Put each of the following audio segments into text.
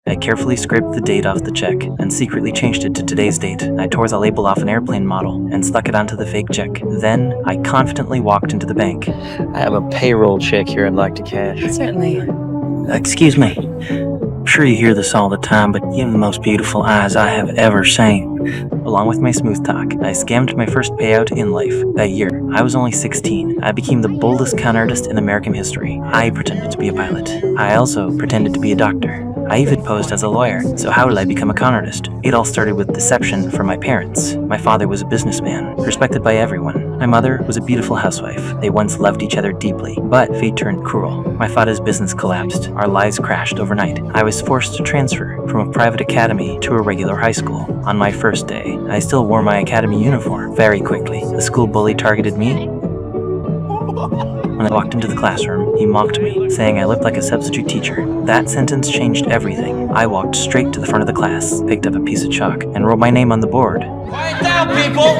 I carefully scraped the date off the check and secretly changed it to today's date. I tore the label off an airplane model and stuck it onto the fake check. Then, I confidently walked into the bank. I have a payroll check here I'd like to cash. Certainly. Excuse me. I'm sure you hear this all the time, but you have the most beautiful eyes I have ever seen. Along with my smooth talk, I scammed my first payout in life. That year, I was only 16. I became the boldest con artist in American history. I pretended to be a pilot. I also pretended to be a doctor. I even posed as a lawyer. So how did I become a con artist? It all started with deception from my parents. My father was a businessman, respected by everyone. My mother was a beautiful housewife. They once loved each other deeply, but fate turned cruel. My father's business collapsed. Our lives crashed overnight. I was forced to transfer from a private academy to a regular high school. On my first day, I still wore my academy uniform. Very quickly, the school bully targeted me. When I walked into the classroom, he mocked me, saying I looked like a substitute teacher. That sentence changed everything. I walked straight to the front of the class, picked up a piece of chalk, and wrote my name on the board. Quiet down, people!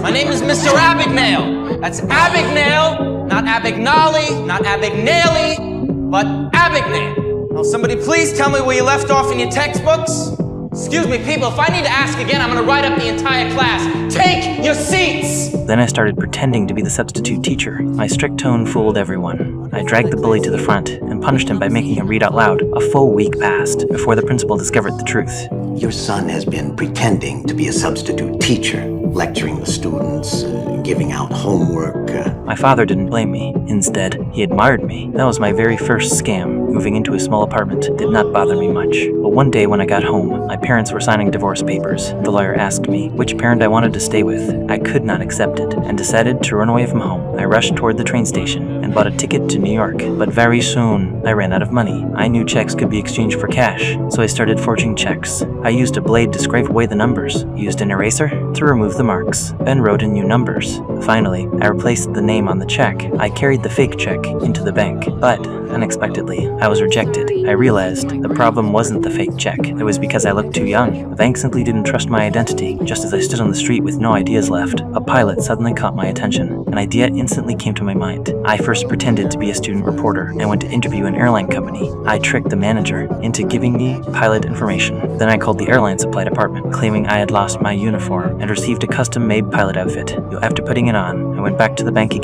My name is Mr. Abagnale. That's Abagnale, not Abagnale, not Abagnale, but Abagnale. Now, somebody please tell me where you left off in your textbooks? Excuse me, people, if I need to ask again, I'm gonna write up the entire class. Take your seats! Then I started pretending to be the substitute teacher. My strict tone fooled everyone. I dragged the bully to the front and punished him by making him read out loud. A full week passed before the principal discovered the truth. Your son has been pretending to be a substitute teacher, lecturing the students, giving out homework. My father didn't blame me. Instead, he admired me. That was my very first scam. Moving into a small apartment did not bother me much. But one day when I got home, my parents were signing divorce papers. The lawyer asked me which parent I wanted to stay with. I could not accept it and decided to run away from home. I rushed toward the train station and bought a ticket to New York. But very soon, I ran out of money. I knew checks could be exchanged for cash, so I started forging checks. I used a blade to scrape away the numbers, used an eraser to remove the marks, then wrote in new numbers. Finally, I replaced the name on the check. I carried the fake check into the bank, but unexpectedly, I was rejected. I realized the problem wasn't the fake check. It was because I looked too young. The bank simply didn't trust my identity. Just as I stood on the street with no ideas left, a pilot suddenly caught my attention. An idea instantly came to my mind. I first pretended to be a student reporter and went to interview an airline company. I tricked the manager into giving me pilot information. Then I called the airline supply department, claiming I had lost my uniform and received a custom-made pilot outfit. After putting it on, I went back to the bank again.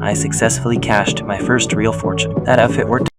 I successfully cashed my first real fortune. That outfit worked